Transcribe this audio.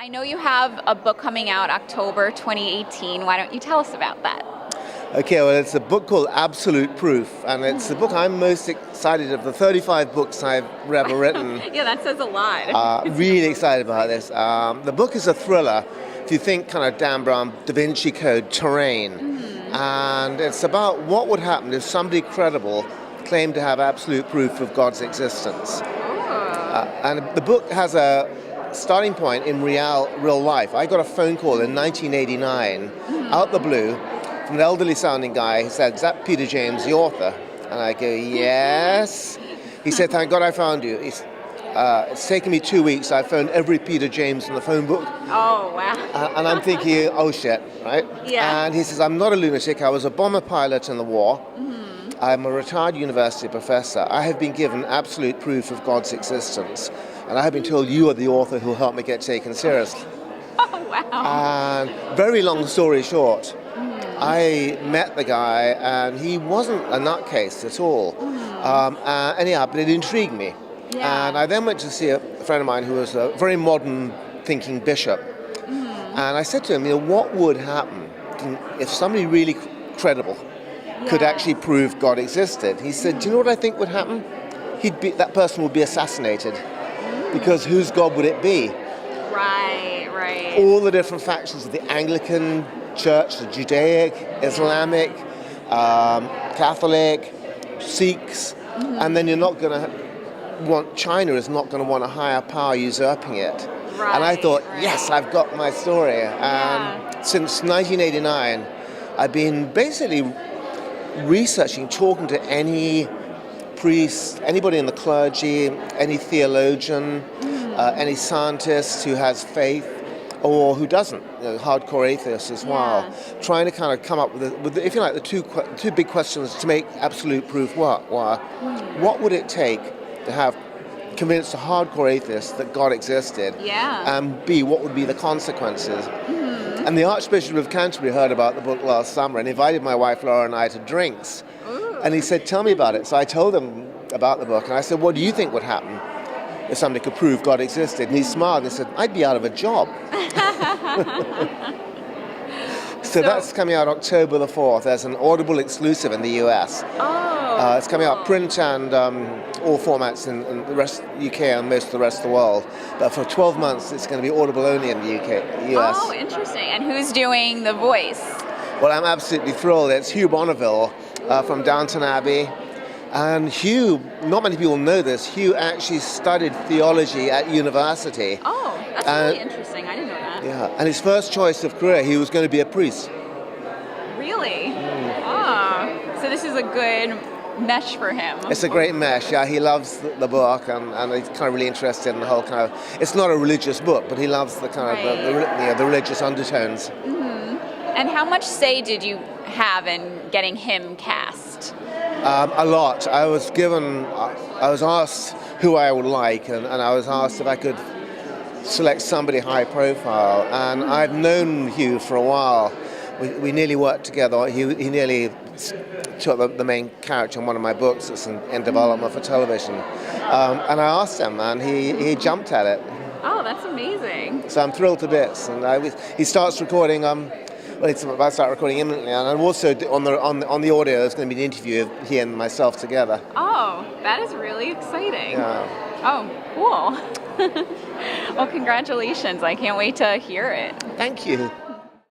I know you have a book coming out October 2018. Why don't you tell us about that? Okay, well, it's a book called Absolute Proof, and it's the book I'm most excited of the 35 books I've ever written. Yeah, that says a lot. Really excited about this. The book is a thriller, if you think kind of Dan Brown, Da Vinci Code terrain. And it's about what would happen if somebody credible claimed to have absolute proof of God's existence. And the book has a starting point in real life. I got a phone call in 1989, out the blue, from an elderly sounding guy who said, "Is that Peter James, the author?" And I go, "Yes." He said, "Thank God I found you. It's taken me 2 weeks. I phoned every Peter James in the phone book." Oh, wow. And I'm thinking, oh shit, right? Yeah. And he says, "I'm not a lunatic. I was a bomber pilot in the war. I'm a retired university professor. I have been given absolute proof of God's existence. And I have been told you are the author who will help me get taken seriously." Oh, wow. And very long story short, I met the guy, and he wasn't a nutcase at all. Anyhow, but it intrigued me. Yeah. And I then went to see a friend of mine who was a very modern thinking bishop. And I said to him, what would happen if somebody really credible could actually prove God existed? He said, "Do you know what I think would happen? That person would be assassinated. Because whose God would it be?" Right. All the different factions of the Anglican Church, the Judaic, Islamic, Catholic, Sikhs, and then you're not going to China is not going to want a higher power usurping it. And I thought, yes, I've got my story. And since 1989, I've been basically researching, talking to any priest, anybody in the clergy, any theologian, any scientist who has faith or who doesn't, hardcore atheists as well, trying to kind of come up with if you like, the two big questions to make absolute proof work. What would it take to have convinced a hardcore atheist that God existed? And B, what would be the consequences? And the Archbishop of Canterbury heard about the book last summer and invited my wife Laura and I to drinks. And he said, "Tell me about it." So I told him about the book, and I said, "What do you think would happen if somebody could prove God existed?" And he smiled and said, "I'd be out of a job." So that's coming out October the 4th. There's an Audible exclusive in the US. It's coming out print and all formats in the rest UK and most of the rest of the world. But for 12 months, it's going to be Audible only in the US. Oh, interesting. And who's doing the voice? Well, I'm absolutely thrilled. It's Hugh Bonneville from Downton Abbey. And Hugh, not many people know this, Hugh actually studied theology at university. Oh, that's really interesting. I didn't know that. Yeah, and his first choice of career, he was going to be a priest. Really? So this is a good mesh for him. It's a great mesh, yeah. He loves the book, and he's kind of really interested in the whole kind of, it's not a religious book, but he loves the kind of the religious undertones. And how much say did you have in getting him cast? A lot. I was asked who I would like, and I was asked if I could select somebody high profile. And I've known Hugh for a while. We nearly worked together. He nearly took the main character in one of my books that's in development for television. And I asked him, and he jumped at it. Oh, that's amazing. So I'm thrilled to bits. And he starts recording. Well, it's about to start recording imminently, and also on the audio, there's going to be an interview of he and myself together. Oh, that is really exciting. Yeah. Oh, cool. Well, congratulations. I can't wait to hear it. Thank you.